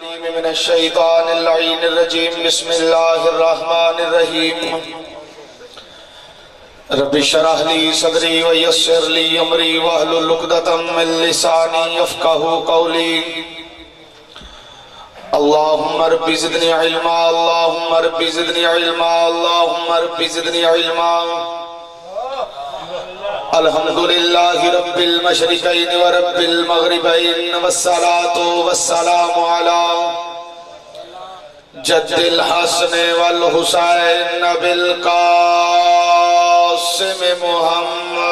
العليم من الشيطان اللعين الرجيم بسم الله الرحمن الرحيم رب اشرح لي صدري ويسر لي امري واحلل عقدة من لساني يفقهوا قولي اللهم رب زدني علما اللهم رب زدني علما اللهم رب زدني علما الحمد لله رب المشرقين ورب المغربين والصلاة والسلام على جد الحسن والحسين بالقاسم محمد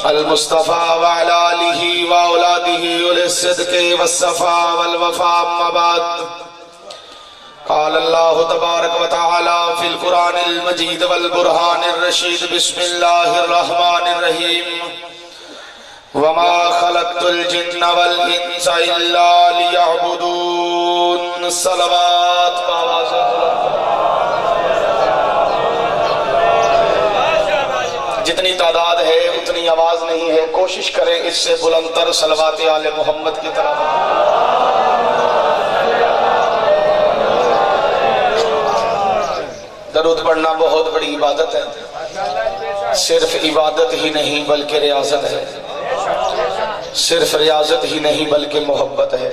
المصطفى وعلى آله وأولاده للصدق والصفاء والوفاء أما بعد قال الله تبارك وتعالى في القرآن المجيد والبرهان الرشيد بسم الله الرحمن الرحيم وما خلقت الجن والإنس إلا ليعبدون صلوات جتنی تعداد ہے اتنی آواز نہیں ہے کوشش کریں اس سے بلندتر صلوات آل محمد کی طرف درود پڑھنا بہت بڑی عبادت ہے صرف عبادت ہی نہیں بلکہ ریاضت ہے صرف ریاضت ہی نہیں بلکہ محبت ہے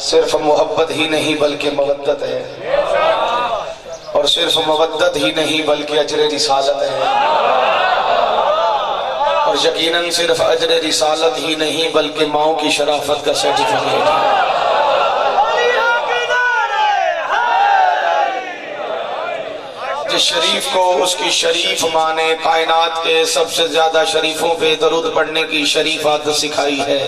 صرف محبت ہی نہیں بلکہ مودت ہے اور صرف مودت ہی نہیں بلکہ اجر رسالت ہے اور یقیناً صرف اجر رسالت ہی نہیں بلکہ ماؤں کی شرافت کا سرٹیفکیٹ ہے جس شریف کو اس کی شریف ماں نے کائنات کے سب سے زیادہ شریفوں پہ درود پڑھنے کی شریف عادت سکھائی ہے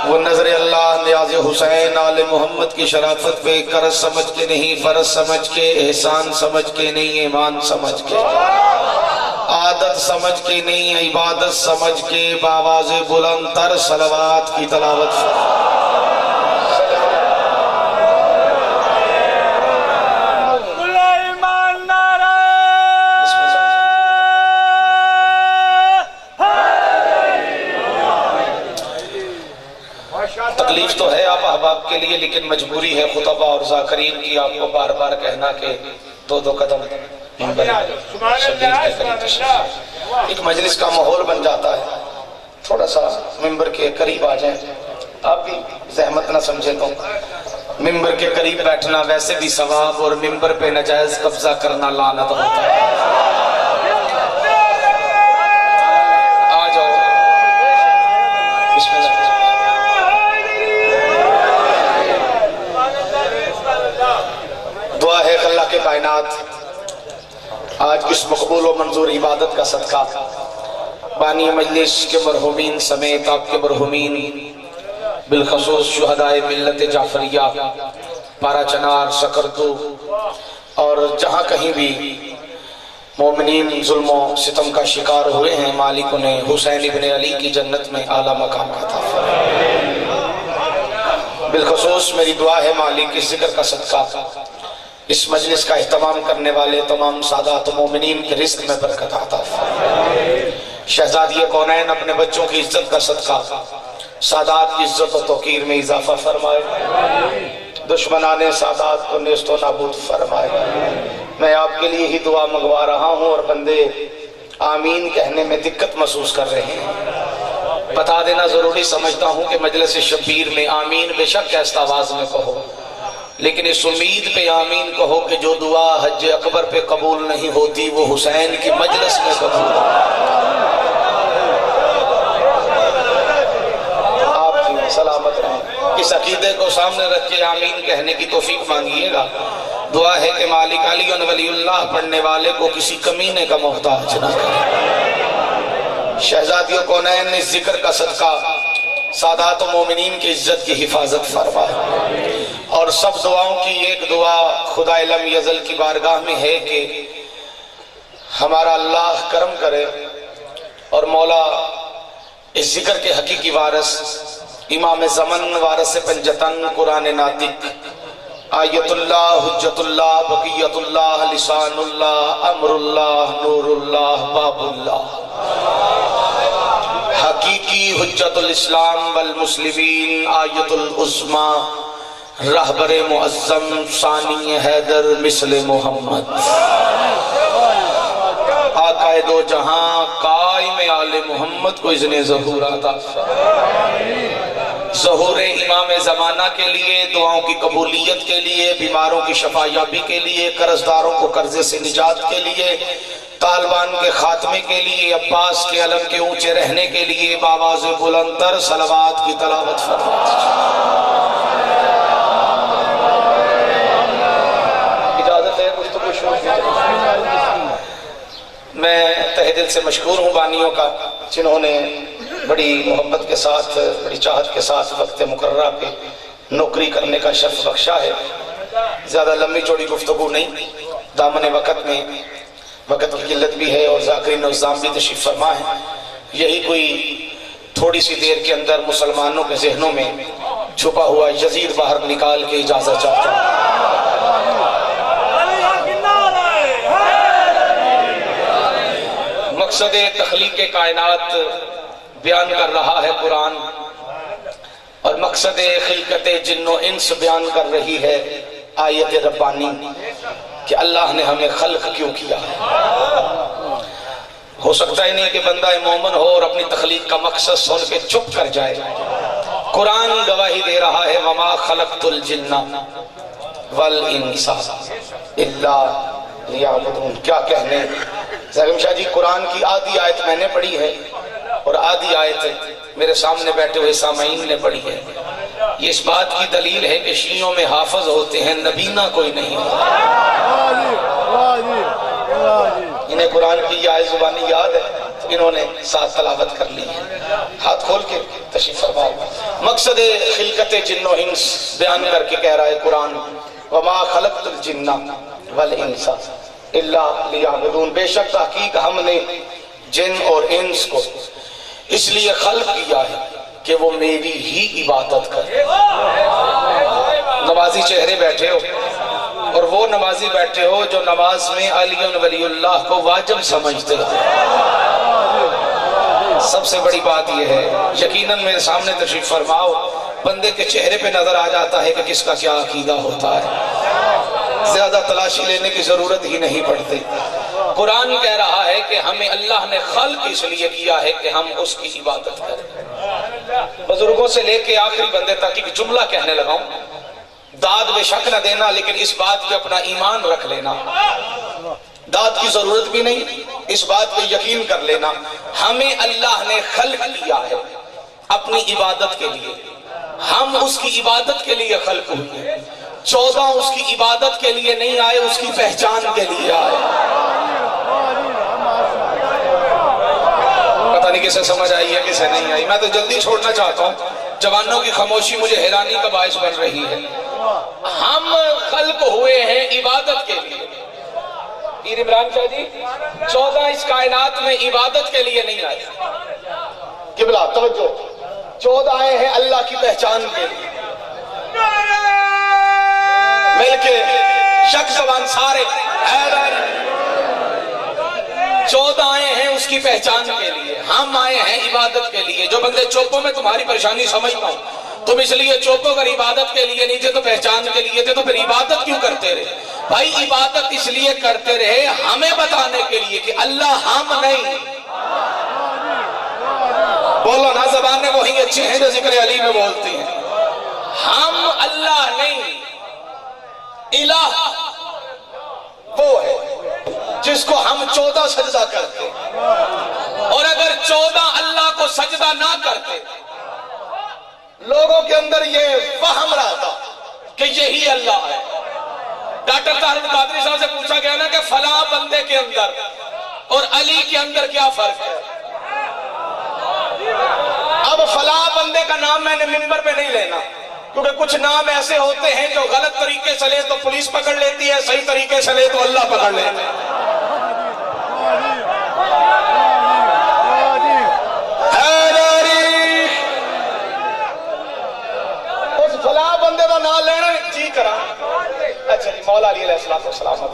وہ نظر اللہ نیاز حسین آل محمد کی شرافت پہ قرض سمجھ کے نہیں فرض سمجھ کے احسان سمجھ کے نہیں ایمان سمجھ کے عادت سمجھ کے نہیں عبادت سمجھ کے بآواز بلند تر صلوات کی تلاوت تکلیف تو ہے آپ احباب کے لیے لیکن مجبوری ہے خطبہ اور ذاکرین کی آپ کو بار بار کہنا کہ دو قدم ایک مجلس کا ماحول بن جاتا ہے تھوڑا سا ممبر کے قریب آ جائیں آپ بھی زحمت نہ سمجھے تو ممبر کے قریب بیٹھنا ویسے بھی ثواب اور ممبر پہ ناجائز قبضہ کرنا لعنت ہوتا ہے آ جاؤ بسم اللہ دعا ہے اللہ کے کائنات آج اس مقبول و منظور عبادت کا صدقہ بانی مجلس کے مرحومین سمیت آپ کے مرحومین بالخصوص شہدائے ملت جعفریہ پارا چنار سکردو اور جہاں کہیں بھی مومنین ظلم و ستم کا شکار ہوئے ہیں مالک انہیں حسین ابن علی کی جنت میں اعلیٰ مقام عطا فرمائے بالخصوص میری دعا ہے مالک اس ذکر کا صدقہ اس مجلس کا اہتمام کرنے والے تمام سادات و مومنین کے رزق میں برکت عطا فرمائے شہزادی کونین اپنے بچوں کی عزت کا صدقہ سادات کی عزت و توقیر میں اضافہ فرمائے دشمنان سادات کو نیست و نابود فرمائے میں آپ کے لیے ہی دعا منگوا رہا ہوں اور بندے آمین کہنے میں دقت محسوس کر رہے ہیں بتا دینا ضروری سمجھتا ہوں کہ مجلس شبیر میں آمین بے شک ایسا آواز میں کہو لیکن اس امید پہ آمین کہو کہ جو دعا حج اکبر پہ قبول نہیں ہوتی وہ حسین کی مجلس میں قبول آپ سلامت رہیں اس عقیدے کو سامنے رکھ کے آمین کہنے کی توفیق مانگیے گا دعا ہے کہ مالک علی ولی اللہ پڑھنے والے کو کسی کمینے کا محتاج نہ کرے شہزادیوں کونین اس ذکر کا صدقہ سادات و مومنین کی عزت کی حفاظت فرمائے اور سب دعاؤں کی ایک دعا خدا لم یزل کی بارگاہ میں ہے کہ ہمارا اللہ کرم کرے اور مولا اس ذکر کے حقیقی وارث امام زمن وارث پنجتن قرآن ناطق آیت اللہ حجت اللہ بقیت اللہ لسان اللہ امر اللہ نور اللہ باب اللہ حجت الاسلام والمسلمین آیت العظمی رہبر معظم ثانی حیدر مثل محمد آقائے دو جہاں قائم آل محمد کو اذن ظہور عطا ظہور امام زمانہ کے لیے، دعاؤں کی قبولیت کے لیے، بیماروں کی شفا یابی کے لیے، قرض داروں کو قرضے سے نجات کے لیے، طالبان کے خاتمے کے لیے، عباس کے علم کے اونچے رہنے کے لیے بآواز بلند تر صلوات کی تلاوت فرمائیں۔ اجازت ہے گفتگو شروع کی؟ میں تہہ دل سے مشکور ہوں بانیوں کا، جنہوں نے بڑی محبت کے ساتھ، بڑی چاہت کے ساتھ وقت مقررہ پہ نوکری کرنے کا شرف بخشا ہے۔ زیادہ لمبی چوڑی گفتگو نہیں، دامن وقت میں وقت کی قلت بھی ہے اور ذاکرین نظام بھی تشریف فرما ہے، یہی کوئی تھوڑی سی دیر کے اندر مسلمانوں کے ذہنوں میں چھپا ہوا یزید باہر نکال کے اجازت چاہتا ہوں۔ مقصد تخلیق کائنات بیان کر رہا ہے قرآن، اور مقصد خلقت جن و انس بیان کر رہی ہے آیت ربانی کہ اللہ نے ہمیں خلق کیوں کیا ہے۔ ہو سکتا ہی نہیں کہ بندہ مومن ہو اور اپنی تخلیق کا مقصد سن کے چپ کر جائے۔ قرآن گواہی دے رہا ہے وما خلقت الجن والانس الا لیعبدون۔ کیا کہنے زاہم شاہ جی، قرآن کی آدھی آیت میں نے پڑھی ہے اور آدھی آیت میرے سامنے بیٹھے ہوئے سامعین نے پڑھی ہے۔ یہ اس بات کی دلیل ہے کہ شیعوں میں حافظ ہوتے ہیں، نبینا کوئی نہیں ہوتا۔ انہیں قرآن کی یہ آیت زبانی یاد ہے، انہوں نے ساتھ تلاوت کر لی ہے۔ ہاتھ کھول کے تشریف فرماؤ۔ مقصد خلقت جن و انس بیان کر کے کہہ رہا ہے قرآن وما خلقت الجن والانس الا لیعبدون۔ بے شک تحقیق ہم نے جن اور انس کو اس لیے خلق کیا ہے کہ وہ میری ہی عبادت کرے۔ نمازی چہرے بیٹھے ہو اور وہ نمازی بیٹھے ہو جو نماز میں علی ولی اللہ کو واجب سمجھتے ہو۔ سب سے بڑی بات یہ ہے، یقیناً میرے سامنے تشریف فرماؤ، بندے کے چہرے پہ نظر آ جاتا ہے کہ کس کا کیا عقیدہ ہوتا ہے، زیادہ تلاشی لینے کی ضرورت ہی نہیں پڑتی۔ قرآن کہہ رہا ہے کہ ہمیں اللہ نے خلق اس لیے کیا ہے کہ ہم اس کی عبادت کریں۔ بزرگوں سے لے کے آخری بندے تک ایک جملہ کہنے لگا ہوں، داد بے شک نہ دینا، لیکن اس بات پہ اپنا ایمان رکھ لینا، داد کی ضرورت بھی نہیں، اس بات پہ یقین کر لینا ہمیں اللہ نے خلق کیا ہے اپنی عبادت کے لیے، ہم اس کی عبادت کے لیے خلق ہوئے۔ 14 اس کی عبادت کے لیے نہیں آئے، اس کی پہچان کے لیے آئے۔ پتہ نہیں کسے سمجھ آئی ہے کسے نہیں آئی۔ میں تو جلدی چھوڑنا چاہتا ہوں، جوانوں کی خاموشی مجھے حیرانی کا باعث بن رہی ہے۔ ہم خلق ہوئے ہیں عبادت کے لیے۔ پیر عمران شاہ جی، 14 اس کائنات میں عبادت کے لیے نہیں آئے، قبلہ توجہ، 14 آئے ہیں اللہ کی پہچان کے لیے۔ مل کے یک زبان سارے 14 آئے ہیں اس کی پہچان کے لیے، ہم آئے ہیں عبادت کے لیے۔ جو بندے چوپوں میں تمہاری پریشانی سمجھتا ہوں، تم اس لیے چوپوں اگر عبادت کے لیے نہیں تھے تو پہچان کے لیے تھے، تو پھر عبادت کیوں کرتے رہے؟ بھائی عبادت اس لیے کرتے رہے ہمیں بتانے کے لیے کہ اللہ ہم نہیں۔ بولو نا، زبانیں وہی اچھی ہیں جو ذکر علی میں بولتی ہیں۔ ہم اللہ نہیں، الہ وہ ہے جس کو ہم 14 سجدہ کرتے، اور اگر 14 اللہ کو سجدہ نہ کرتے، لوگوں کے اندر یہ فہم رہتا کہ یہی اللہ ہے۔ ڈاکٹر طاہر القادری صاحب سے پوچھا گیا نا کہ فلاں بندے کے اندر اور علی کے اندر کیا فرق ہے؟ اب فلاں بندے کا نام میں نے منبر پہ نہیں لینا، کیونکہ کچھ نام ایسے ہوتے ہیں جو غلط طریقے سے لے تو پولیس پکڑ لیتی ہے، صحیح طریقے سے لے تو اللہ پکڑ لیتا ہے۔ اس فلاں بندے کا نام لینا جی کرا۔ اچھا جی، مولا علی علیہ السلام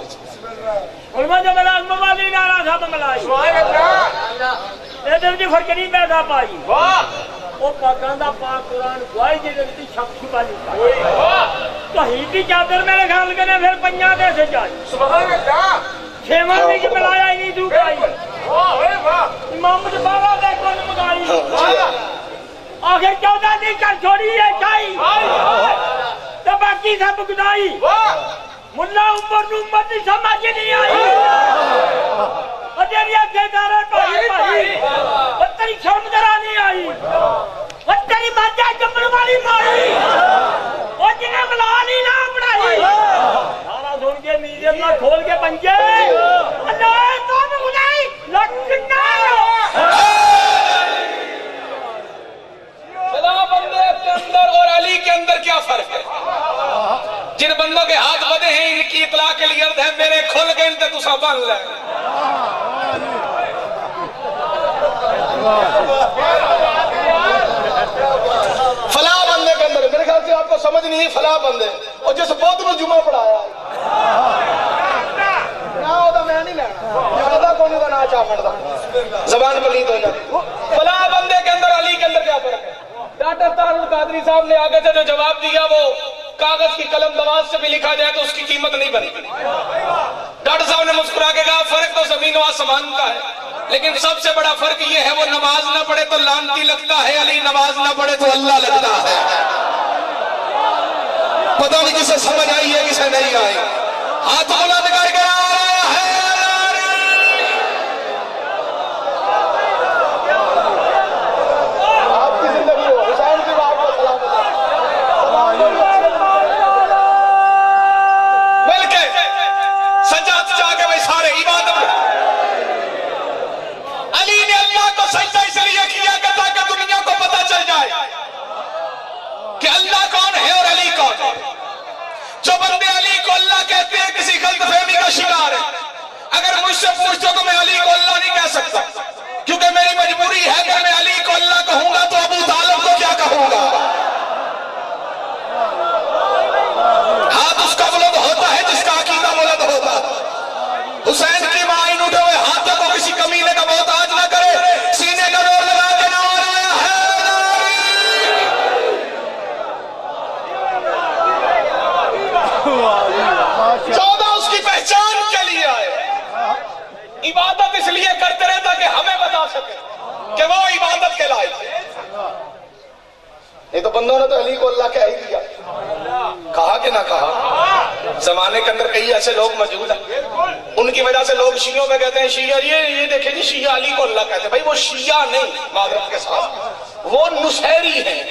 یہ فرق نہیں پیدا پائی وہ پاکاں دا پاک قرآن گواہی جی شک شبہ نہیں توحیدی چادر میرے خیال کرنے پھر پنجا دے سے جائی چھواں بھی کی ملایا ہی نہیں دو گائی امام بابا دے کون مگائی آخر 14 دن کر چھوڑی ہے چائی تو باقی سب گدائی ملا عمر نمت سمجھ نہیں آئی تیری اگے بھائی تیری سمجھرا نہیں آئی تیری ماجا چپل والی ماری وہ جنہیں ملا نہیں نہ پڑھائی سارا سن کے میزے نہ کھول کے پنجے اللہ تو خدائی لکھنا خدا بندے کے اندر اور علی کے اندر کیا فرق ہے؟ جن بندوں کے ہاتھ بدے ہیں ان کی اطلاع کے لیے عرض ہے میرے کھل کے انتے تو سب بن لے فلاں بندے کے اندر میرے خیال سے آپ کو سمجھ نہیں فلاں بندے اور جس بہت میں جمعہ پڑھایا نہ ہوتا میں نہیں لینا کونی کا نا چاہ مردا زبان پلید ہو جاتی فلاں بندے کے اندر علی کے اندر کیا فرق ہے؟ ڈاکٹر طاہر القادری صاحب نے آگے سے جو جواب دیا وہ کاغذ کی قلم دواز سے بھی لکھا جائے تو اس کی قیمت نہیں بنی ڈاکٹر صاحب نے مسکرا کے کہا فرق تو زمین و آسمان کا ہے لیکن سب سے بڑا فرق یہ ہے وہ نماز نہ پڑھے تو لعنتی لگتا ہے علی نماز نہ پڑھے تو اللہ لگتا ہے پتہ نہیں کسے سمجھ آئی ہے کسے نہیں آئی ہاتھ بلند کر کے شکار ہے اگر مجھ سے پوچھتے تو میں علی کو اللہ نہیں کہہ سکتا کیونکہ میری مجبوری ہے کہ میں علی کو اللہ کہوں گا تو ابو طالب کو کیا کہوں گا ہاتھ اس کا بلند ہوتا ہے جس کا عقیدہ بلند ہوتا ہے حسین کی مائن اٹھے ہوئے ہاتھوں کو کسی کمینے کا محتاج نہ کرے سینے کا زور لگا کے نعرہ ہے 14 اس کی پہچان کے لیے آئے عبادت اس لیے کرتے رہے تاکہ ہمیں بتا سکے کہ وہ عبادت کے لائق نہیں تو بندوں نے تو علی کو اللہ کہہ ہی دیا کہا کہ نہ کہا زمانے کے اندر کئی ایسے لوگ موجود ہیں ان کی وجہ سے لوگ شیعوں میں کہتے ہیں شیعہ یہ دیکھیں جی شیعہ علی کو اللہ کہتے ہیں بھائی وہ شیعہ نہیں معذرت کے ساتھ وہ نصیری ہیں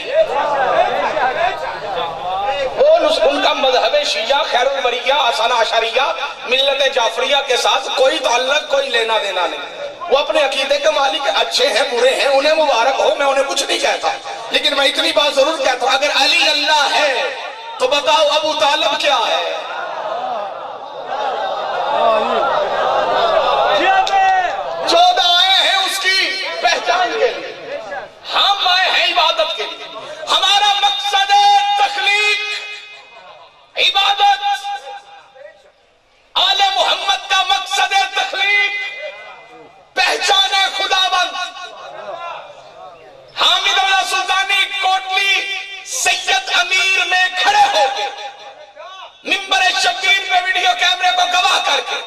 ان کا مذہب شیعہ خیر البریہ آسانہ عشریہ ملت جعفریہ کے ساتھ کوئی تعلق کوئی لینا دینا نہیں وہ اپنے عقیدے کے مالک اچھے ہیں برے ہیں انہیں مبارک ہو میں انہیں کچھ نہیں کہتا لیکن میں اتنی بات ضرور کہتا ہوں اگر علی اللہ ہے تو بتاؤ ابو طالب کیا ہے 14 آئے ہیں اس کی پہچان کے لیے ہم آئے ہیں عبادت کے لیے ہمارا مقصد تخلیق عبادت آل محمد کا مقصد تخلیق پہچان خداوند حامد اللہ سلطانی کوٹلی سید امیر میں کھڑے ہو کے ممبر شبیر پہ ویڈیو کیمرے کو گواہ کر کے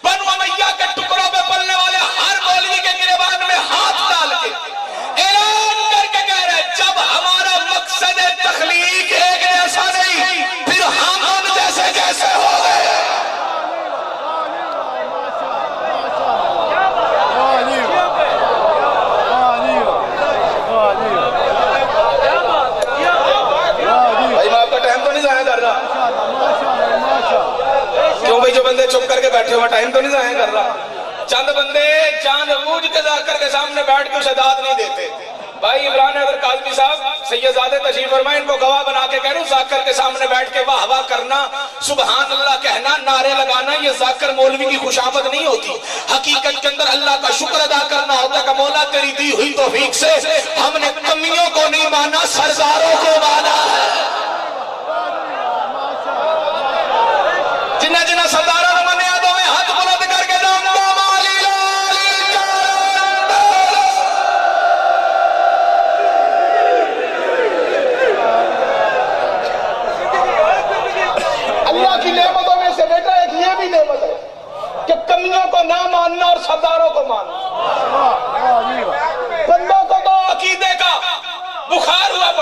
بنو امیہ کے ٹکڑوں پہ پلنے والے ہر مولوی کے گریبان میں ہاتھ ڈال کے اعلان کر کے کہہ رہے جب ہمارا مقصد تخلیق ایک جیسا نہیں پھر ہم جیسے جیسے ہو گئے بھائی میں آپ کا ٹائم تو نہیں ضائع کر رہا کیوں بھائی جو بندے چپ کر کے بیٹھے ہوا ٹائم تو نہیں ضائع کر رہا چند بندے چاند عروج کے ذاکر کے سامنے بیٹھ کے اسے داد نہیں دیتے بھائی عمران حیدر کاظمی صاحب سیدزادے تشریف فرمائے ان کو گواہ بنا کے کہہ رہا ہوں ذاکر کے سامنے بیٹھ کے واہ واہ کرنا سبحان اللہ کہنا نعرے لگانا یہ ذاکر مولوی کی خوشامد نہیں ہوتی حقیقت کے اندر اللہ کا شکر ادا کرنا ہوتا کہ مولا تیری دی ہوئی توفیق سے ہم نے کمیوں کو نہیں مانا سرداروں کو مانا جنہ جنہ سرداروں نے مانے آدھوں میں ہاتھ بلند کر کے دام کو مالی لالی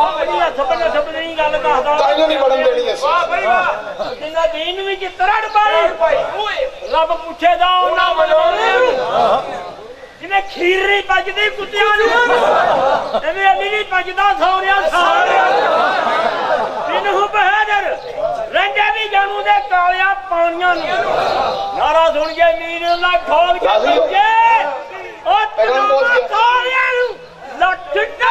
ਆਪਣੀ ਹੱਥ ਨਹੀਂ ਗੱਲ ਦੱਸਦਾ ਤਾਈਓ ਨਹੀਂ ਪੜਨ ਦੇਣੀ ਅਸੀਂ। ਵਾਹ ਬਈ ਵਾਹ ਜਿੰਨਾ ਦੀਨ ਵਿੱਚ ਤਰੜ ਪਾਈ ਰੱਬ ਪੁੱਛੇਗਾ ਉਹਨਾਂ ਬਣਾਉਣੇ ਨੂੰ ਜਿਵੇਂ ਖੀਰ ਨਹੀਂ ਪੱਜਦੀ ਕੁੱਤਿਆਂ ਨੂੰ ਐਵੇਂ ਅਲੀ ਨਹੀਂ ਪੱਜਦਾ ਸੌਰਿਆਂ ਸਾਰਿਆਂ ਇਨਹੁ ਬਹਾਦਰ ਰੰਗੇ ਵੀ ਜਾਣੂ ਦੇ ਕਾਲਿਆਂ ਪਾਣੀਆਂ ਨੂੰ ਨਾਰਾ ਸੁਣ ਕੇ ਮੀਰ ਨਾਲ ਖੋਲ ਕੇ ਜੇ ਉਹ ਕਾਲਿਆਂ ਨੂੰ ਲੱਟਦਾ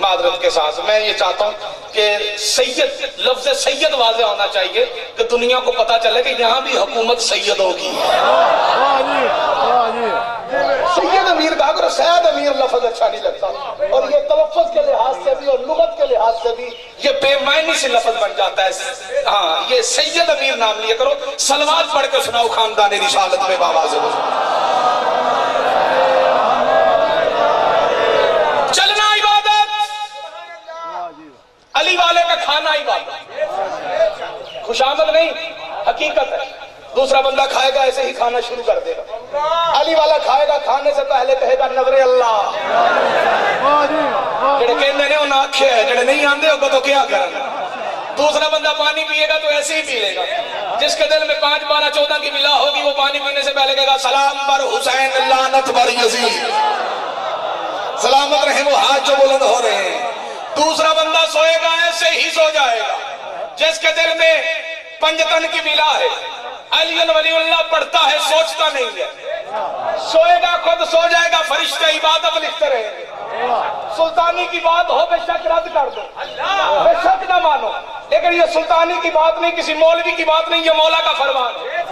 معذرت کے ساتھ میں یہ چاہتا ہوں کہ سید لفظ سید واضح ہونا چاہیے کہ دنیا کو پتا چلے کہ یہاں بھی حکومت سید ہوگی. سید امیر کہا کرو، سید امیر لفظ اچھا نہیں لگتا، اور یہ تلفظ کے لحاظ سے بھی اور لغت کے لحاظ سے بھی یہ بے معنی سے لفظ بن جاتا ہے. ہاں یہ سید امیر نام لیا کرو. صلوات پڑھ کے سناؤ خاندان رسالت میں بابا سے چلنا عبادت، علی والے کا کھانا عبادت. خوش آمد نہیں، حقیقت ہے. دوسرا بندہ کھائے گا ایسے ہی کھانا شروع کر دے گا. علی والا کھائے گا، کھانے سے پہلے کہے گا نظر اللہ. جڑے کہندے نے انہاں آکھیا ہے، جڑے نہیں آندے ہوگا تو کیا کرنا. دوسرا بندہ پانی پیے گا تو ایسے ہی پی لے گا. جس کے دل میں 5 12 14 کی بلا ہوگی وہ پانی پینے سے پہلے کہے گا سلام بر حسین لعنت بر یزید. سلامت رہے وہ ہاتھ جو بلند ہو رہے ہیں. دوسرا بندہ سوئے گا ایسے ہی سو جائے گا. جس کے دل میں پنجتن کی بلا ہے، علی ولی اللہ پڑھتا ہے، سوچتا نہیں ہے، سوئے گا خود سو جائے گا. فرشتے عبادت لکھتے رہیں گے. سلطانی کی بات ہو بے شک رد کر دو، بے شک نہ مانو. لیکن یہ سلطانی کی بات نہیں، کسی مولوی کی بات نہیں، یہ مولا کا فرمان ہے.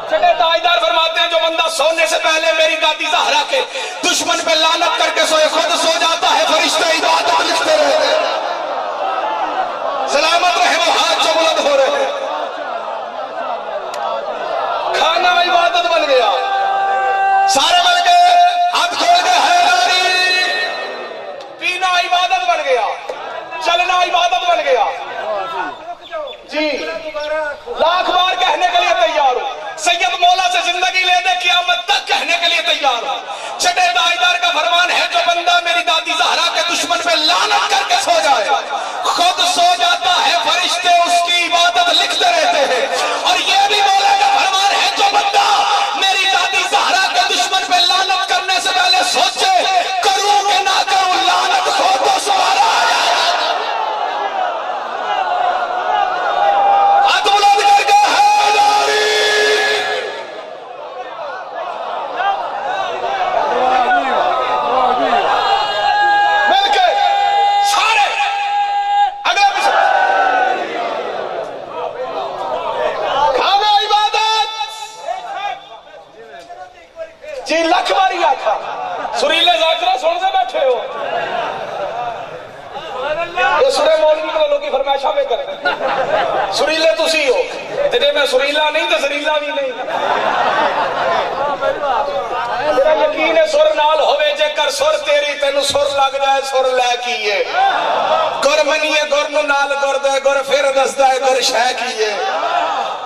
چھٹے تاجدار فرماتے ہیں جو بندہ سونے سے پہلے میری دادی زہرا کے دشمن پہ لعنت کر کے سوئے خود سو جاتا ہے، فرشتے عبادت لکھتے رہتے ہیں. سلامت رہے وہ ہاتھ جو بلند ہو رہے ہیں. کھانا عبادت بن گیا. سارے بن گئے، ہاتھ کھول کے حیداری. پینا عبادت بن گیا، چلنا عبادت بن گیا. جی لاکھ بار کہنے کے لیے تیار ہوں، سید مولا سے زندگی لے دے قیامت تک کہنے کے لیے تیار ہوں. چھٹے تاجدار کا فرمان ہے جو بندہ میری دادی زہرا کے دشمن پہ لعنت کر کے سو جائے خود سو جاتا ہے، فرشتے اس کی عبادت لکھتے رہتے ہیں. اور یہ بھی مولا کا فرمان ہے جو بندہ میری دادی زہرا کے دشمن پہ لعنت کرنے سے پہلے سوچے کروں کہ نہ کروں، لعنت خود تو سوارا آ جائے. جی لکھ باری آکھا سریلے ذاکرہ سن سے بیٹھے ہو. یہ سورے مولوی کو لوگی فرمائشہ میں کرتے ہیں. سریلے تسی ہو تیرے میں سریلا نہیں تو زریلا بھی نہیں. میرا یقین ہے سر نال ہوئے جے کر سر تیری تینو سر لگ جائے سر لے کیے. گر منیے گر نو نال گر دے گر پھر دس دے گر شہ کیے.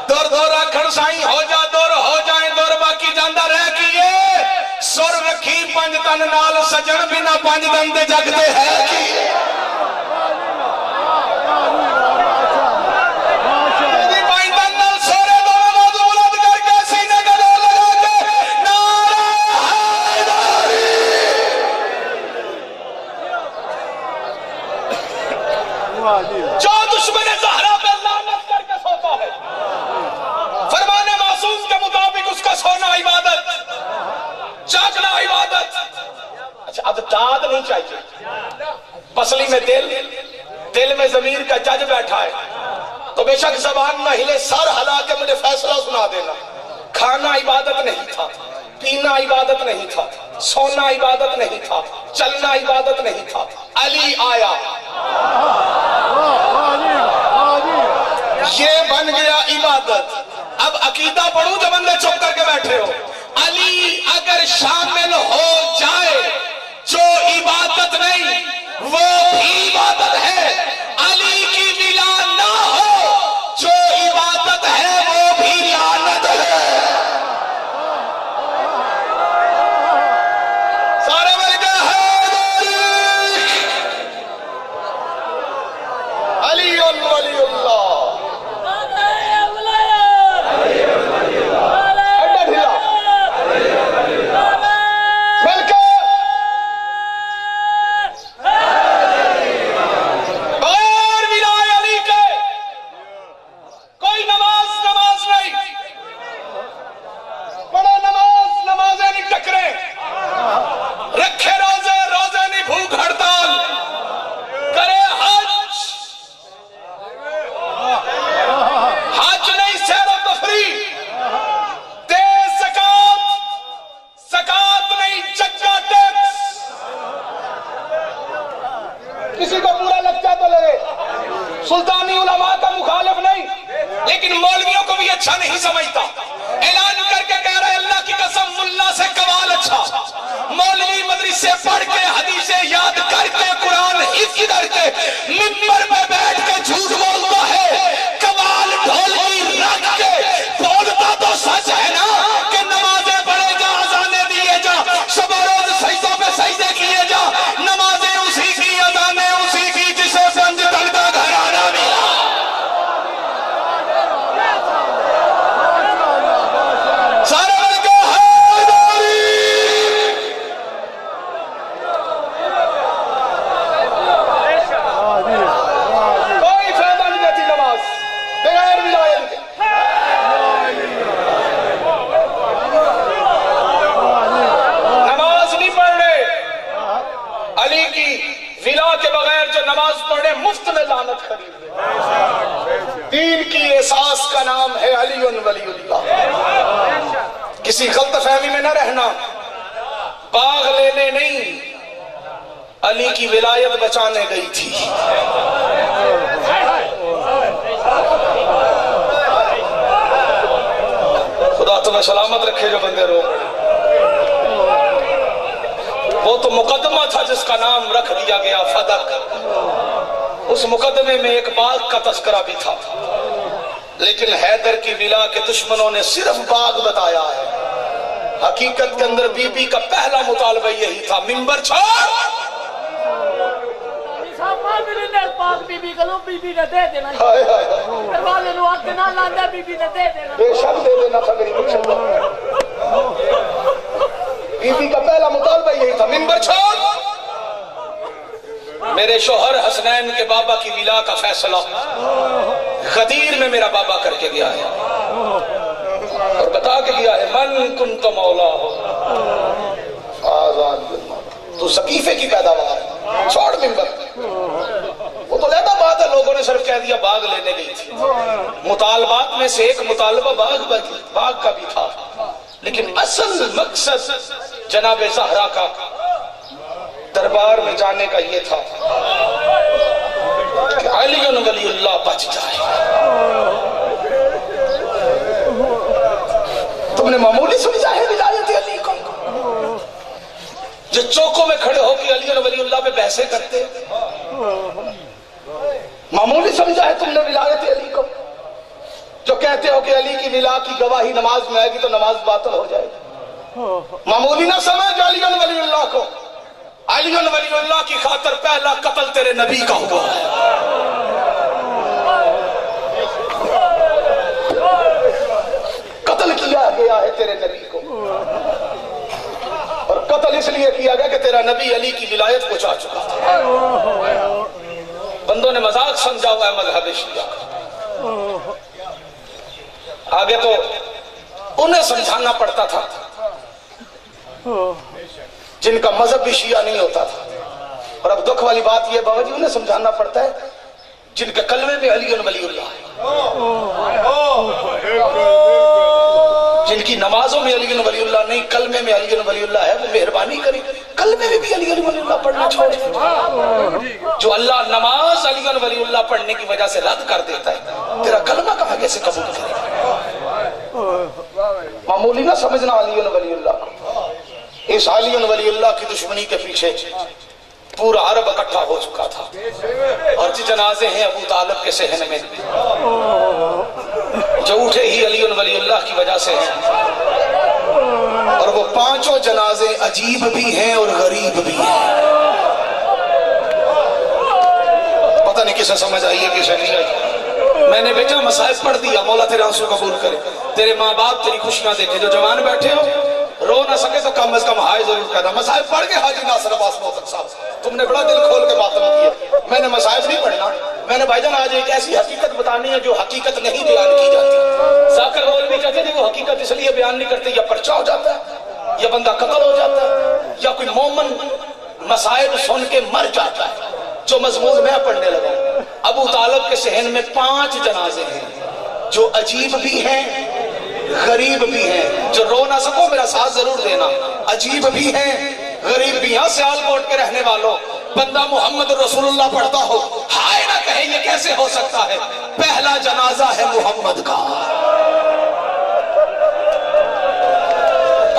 دور دور آکھن سائیں ہو جا دور ہو جائیں دور باقی جاندہ رہ کیے. سر رکھی 5 تن نال سجن بنا 5 تن دے جگتے ہے کیے. جو دشمن زہرا پہ لعنت کر کے سوتا ہے، فرمان معصوم کے مطابق اس کا سونا عبادت، جاگنا عبادت. اچھا اب داد نہیں چاہیے. پسلی میں دل میں ضمیر کا جج بیٹھا ہے تو بے شک زبان نہ ہلے، سر ہلا کے مجھے فیصلہ سنا دینا. کھانا عبادت نہیں تھا، پینا عبادت نہیں تھا، سونا عبادت نہیں تھا، چلنا عبادت نہیں تھا. علی آیا، یہ بن گیا عبادت. اب عقیدہ پڑھوں جو بندے چپ کر کے بیٹھے ہو. علی اگر شامل ہو جائے جو عبادت نہیں وہ بھی عبادت ہے. علی کی ملا نہ ہو جو عبادت ہے وہ بھی لعنت ہے. سارے مل کے علی ولی اللہ. اچھا نہیں سمجھتا، اعلان کر کے کہہ رہے اللہ کی قسم ملا سے قوال اچھا، مولوی مدرسے پڑھ کے حدیثیں یاد کر کے قرآن حفظ کر کے منبر پہ بیٹھ کے جھوٹ بولتا ہے، قوال ڈھولکی رکھ کے بولتا تو سچ ہے نا کہ نمازیں پڑھے جا، اذانیں دیے جا، شب و روز سجدوں پہ سجدے کیے جا، نمازیں اسی کی، اذانیں اسی کی جسے پنج تن کا گھرانہ ملا۔ سارے مل کے حیدری، کوئی فائدہ نہیں دیتی نماز بغیر ولایت کے۔ نماز نہیں پڑھ رہے، علی کی ولا کے بغیر جو نماز پڑھے مفت میں لعنت خرید لے۔ دین کی احساس کا نام ہے علی ولی اللہ۔ کسی غلط فہمی میں نہ رہنا، باغ لینے نہیں، علی کی ولایت بچانے گئی تھی۔ خدا تمہیں سلامت رکھے جو بندے رو۔ وہ تو مقدمہ تھا جس کا نام رکھ دیا گیا فدق، اس مقدمے میں ایک باغ کا تذکرہ بھی تھا، لیکن حیدر کی ولا کے دشمنوں نے صرف باغ بتایا ہے۔ حقیقت کے اندر بی بی کا پہلا مطالبہ یہی تھا، منبر چھوڑ۔ بے شک دے دینا تھا میری بچہ، بی بی کا پہلا مطالبہ یہی تھا، منبر چھوڑ۔ میرے شوہر حسنین کے بابا کی ولا کا فیصلہ غدیر میں میرا بابا کر کے گیا ہے اور بتا کے گیا ہے، من کنت مولا ہو آزاد تو سقیفے کی پیداوار ہے، چھوڑ منبر۔ وہ تو لیتا بات ہے، لوگوں نے صرف کہہ دیا باغ لینے گئی تھی۔ مطالبات میں سے ایک مطالبہ باغ کا بھی تھا، لیکن اصل مقصد جناب زہرا کا دربار میں جانے کا یہ تھا کہ علی ولی اللہ بچ جائے۔ تم نے معمولی سمجھا ہے ولایت علی کو؟ جو چوکوں میں کھڑے ہو کے علی ولی اللہ پہ بحثیں کرتے، معمولی سمجھا ہے تم نے ولایت علی کو؟ جو کہتے ہو کہ علی کی ولا کی گواہی نماز میں آئے گی تو نماز باطل ہو جائے گی، معمولی نہ سمجھ علی ولی اللہ کو۔ علی ولی اللہ کی خاطر پہلا قتل تیرے نبی کا ہوا ہے۔ قتل کیا گیا ہے تیرے نبی کو، اور قتل اس لیے کیا گیا کہ تیرا نبی علی کی ولایت کو چاہ چکا تھا۔ بندوں نے مذاق سمجھا ہوا ہے مذہب شیعہ کا، آگے تو انہیں سمجھانا پڑتا تھا جن کا مذہب بھی شیعہ نہیں ہوتا تھا، اور اب دکھ والی بات یہ بابا جی انہیں سمجھانا پڑتا ہے جن کے کلمے میں علی ولی اللہ ہے، جن کی نمازوں میں علی ولی اللہ نہیں، کلمے میں علی ولی اللہ ہے، وہ مہربانی کری کلمے میں بھی علی ولی اللہ پڑھنا چھوڑ دیں۔ جو اللہ نماز علی ولی اللہ پڑھنے کی وجہ سے رد کر دیتا ہے، تیرا کلمہ کہاں کیسے قبول کرے؟ معمولی نہ سمجھنا علی ولی اللہ کو۔ اس علی ولی اللہ کی دشمنی کے پیچھے پورا عرب اکٹھا ہو چکا تھا، اور جو جنازے ہیں ابو طالب کے صحن میں جو اٹھے ہی علی ولی اللہ کی وجہ سے ہیں، اور وہ پانچوں جنازے عجیب بھی ہیں اور غریب بھی ہیں۔ پتہ نہیں کسے سمجھ آئی ہے کسے نہیں آئی۔ میں نے بیٹا مصائب پڑھ دیا، مولا تیرے آنسو قبول کرے، تیرے ماں باپ تیری خوشیاں دیکھے، جو جوان بیٹھے ہو رو نہ سکے تو کم از کم ہائے ضرور کہنا۔ مصائب پڑھ کے حاجی ناصر عباس موتق صاحب تم نے بڑا دل کھول کے ماتم کیا، میں نے مصائب نہیں پڑھنا، میں نے بھائی جان آج ایک ایسی حقیقت بتانی ہے جو حقیقت نہیں بیان کی جاتی۔ ذاکر مولوی کہتے تھے وہ حقیقت اس لیے بیان نہیں کرتے، یا پرچہ ہو جاتا ہے، یا بندہ قتل ہو جاتا ہے، یا کوئی مومن مصائب سن کے مر جاتا ہے۔ جو مضمون میں پڑھنے لگا، ابو طالب کے صحن میں 5 جنازے ہیں جو عجیب بھی ہیں غریب بھی ہیں۔ جو رو نہ سکو میرا ساتھ ضرور دینا، عجیب بھی ہیں غریب بھی ہیں۔ سیالکوٹ کے رہنے والوں، بندہ محمد رسول اللہ پڑھتا ہو ہائے نہ کہے یہ کیسے ہو سکتا ہے؟ پہلا جنازہ ہے محمد کا،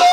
2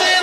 3